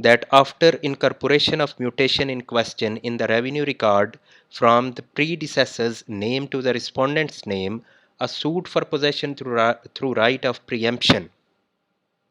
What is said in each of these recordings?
that after incorporation of mutation in question in the revenue record from the predecessor's name to the respondent's name, a suit for possession through right of preemption।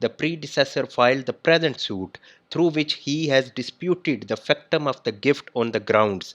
The predecessor filed the present suit through which he has disputed the factum of the gift on the grounds।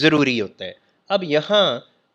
ضروری ہوتا ہے. اب یہاں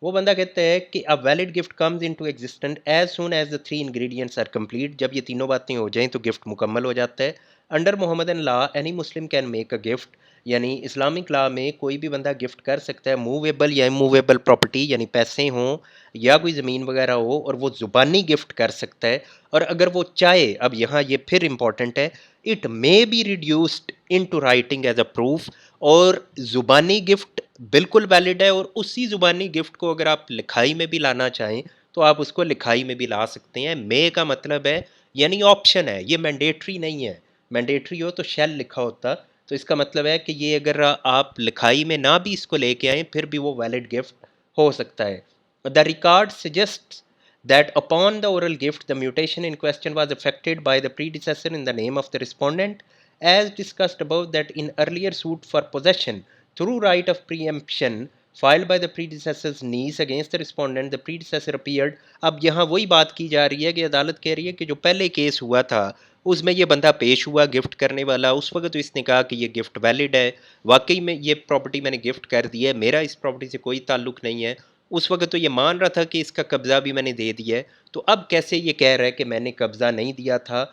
وہ بندہ کہتا ہے کہ a valid gift comes into existence as soon as the three ingredients are complete. جب یہ تینوں باتیں ہو جائیں تو گفٹ مکمل ہو جاتا ہے. Under Mohammedan law any Muslim can make a gift, یعنی اسلامک لا میں کوئی بھی بندہ گفٹ کر سکتا ہے موویبل یا اموویبل پراپرٹی، یعنی پیسے ہوں یا کوئی زمین وغیرہ ہو، اور وہ زبانی گفٹ کر سکتا ہے. اور اگر وہ چاہے، اب یہاں یہ پھر امپورٹنٹ ہے، it may be reduced into writing as a proof. اور زبانی گفٹ بالکل ویلڈ ہے، اور اسی زبانی گفٹ کو اگر آپ لکھائی میں بھی لانا چاہیں تو آپ اس کو لکھائی میں بھی لا سکتے ہیں. مے کا مطلب ہے یعنی آپشن ہے، یہ مینڈیٹری نہیں ہے. مینڈیٹری ہو تو شیل لکھا ہوتا، تو اس کا مطلب ہے کہ یہ اگر آپ لکھائی میں نہ بھی اس کو لے کے آئیں پھر بھی وہ ویلڈ گفٹ ہو سکتا ہے. The record suggests that upon the oral gift, the mutation in question was effected by the predecessor in the name of the respondent, as discussed above that in earlier suit for possession through right of preemption filed by the predecessor's niece against the respondent, the predecessor appeared. اب یہاں وہی بات کی جا رہی ہے کہ عدالت کہہ رہی ہے کہ جو پہلے کیس ہوا تھا اس میں یہ بندہ پیش ہوا گفٹ کرنے والا، اس وقت تو اس نے کہا کہ یہ گفٹ ویلڈ ہے، واقعی میں یہ پراپرٹی میں نے گفٹ کر دی ہے، میرا اس پراپرٹی سے کوئی تعلق نہیں ہے. اس وقت تو یہ مان رہا تھا کہ اس کا قبضہ بھی میں نے دے دیا ہے، تو اب کیسے یہ کہہ رہا ہے کہ میں نے قبضہ نہیں دیا تھا؟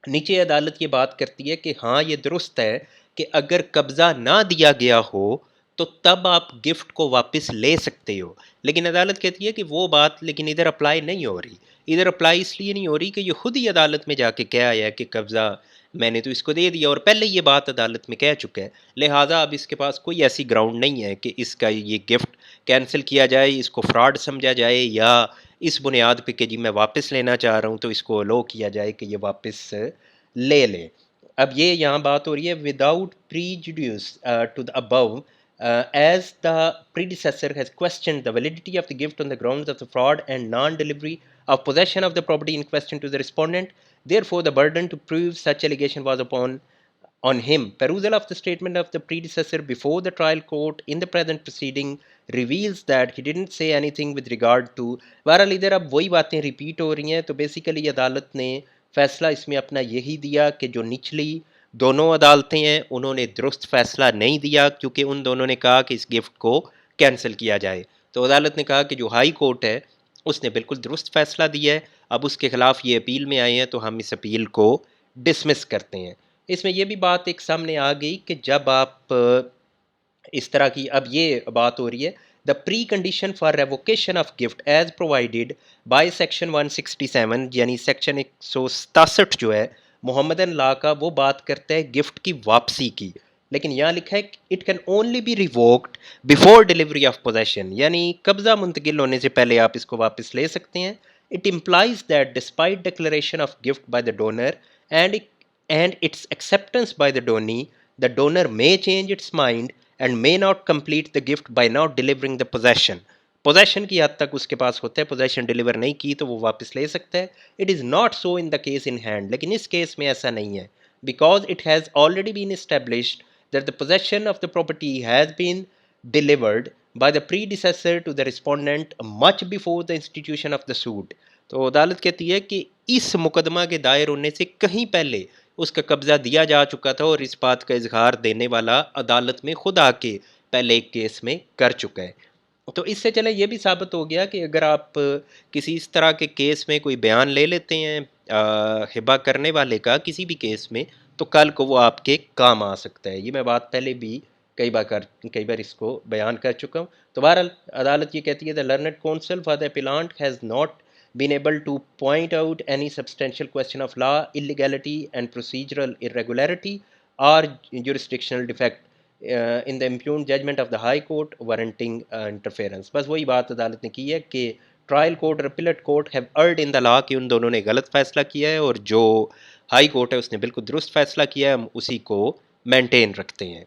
نیچے عدالت یہ بات کرتی ہے کہ ہاں یہ درست ہے کہ اگر قبضہ نہ دیا گیا ہو تو تب آپ گفٹ کو واپس لے سکتے ہو، لیکن عدالت کہتی ہے کہ وہ بات لیکن ادھر اپلائی نہیں ہو رہی. ادھر اپلائی اس لیے نہیں ہو رہی کہ یہ خود ہی عدالت میں جا کے کہہ آیا ہے کہ قبضہ میں نے تو اس کو دے دیا، اور پہلے یہ بات عدالت میں کہہ چکا ہے. لہٰذا اب اس کے پاس کوئی ایسی گراؤنڈ نہیں ہے کہ اس کا یہ گفٹ کینسل کیا جائے، اس کو فراڈ سمجھا جائے، یا اس بنیاد پہ کہ جی میں واپس لینا چاہ رہا ہوں تو اس کو الو کیا جائے کہ یہ واپس لے لے. اب یہ یہاں بات ہو رہی ہے without prejudice to the above, as the predecessor has questioned the validity of the gift on the grounds of the fraud and non-delivery of possession of the property in question to the respondent. Therefore, the burden to prove such allegation was upon on him. Perusal of the statement of the predecessor before the trial court in the present proceeding reveals that he didn't say anything with regard to. بہرحال ادھر اب وہی باتیں repeat ہو رہی ہیں، تو basically عدالت نے فیصلہ اس میں اپنا یہی دیا کہ جو نچلی دونوں عدالتیں ہیں انہوں نے درست فیصلہ نہیں دیا، کیونکہ ان دونوں نے کہا کہ اس گفٹ کو کینسل کیا جائے. تو عدالت نے کہا کہ جو ہائی کورٹ ہے اس نے بالکل درست فیصلہ دیا ہے، اب اس کے خلاف یہ اپیل میں آئے ہیں تو ہم اس اپیل کو ڈسمس کرتے ہیں. اس میں یہ بھی بات ایک سامنے آ گئی کہ جب آپ اس طرح کی، اب یہ بات ہو رہی ہے the precondition for revocation of gift is provided by section 167، یعنی سیکشن 167 جو ہے محمدن لا کا، وہ بات کرتا ہے گفٹ کی واپسی کی. لیکن یہاں لکھا ہے it can only be revoked before delivery of possession, یعنی قبضہ منتقل ہونے سے پہلے آپ اس کو واپس لے سکتے ہیں. It implies that despite declaration of gift by the donor and its acceptance by the donee, the donor may change its mind and may not complete the gift by not delivering the possession. possession کی حد تک اس کے پاس ہوتا ہے، possession deliver نہیں کی تو وہ واپس لے سکتا ہے. it is not so in the case in hand، لیکن اس کیس میں ایسا نہیں ہے، because it has already been established that the possession of the property has been delivered by the predecessor to the respondent much before the institution of the suit. تو عدالت کہتی ہے کہ اس مقدمہ کے دائر ہونے سے کہیں پہلے اس کا قبضہ دیا جا چکا تھا، اور اس بات کا اظہار دینے والا عدالت میں خود آ کے پہلے ایک کیس میں کر چکا ہے. تو اس سے چلے یہ بھی ثابت ہو گیا کہ اگر آپ کسی اس طرح کے کیس میں کوئی بیان لے لیتے ہیں ہبہ کرنے والے کا کسی بھی کیس میں، تو کل کو وہ آپ کے کام آ سکتا ہے. یہ میں بات پہلے بھی کئی بار اس کو بیان کر چکا ہوں. تو بہرحال عدالت یہ کہتی ہے the learned counsel for the appellant has not been able to point out any substantial question of law, illegality and procedural irregularity or jurisdictional defect in the impugned judgment of the high court warranting interference. بس وہی بات عدالت نے کی ہے کہ trial court اور appellate court have ارڈ ان دا لا، کہ ان دونوں نے غلط فیصلہ کیا ہے، اور جو ہائی کورٹ ہے اس نے بالکل درست فیصلہ کیا ہے، ہم اسی کو مینٹین رکھتے ہیں.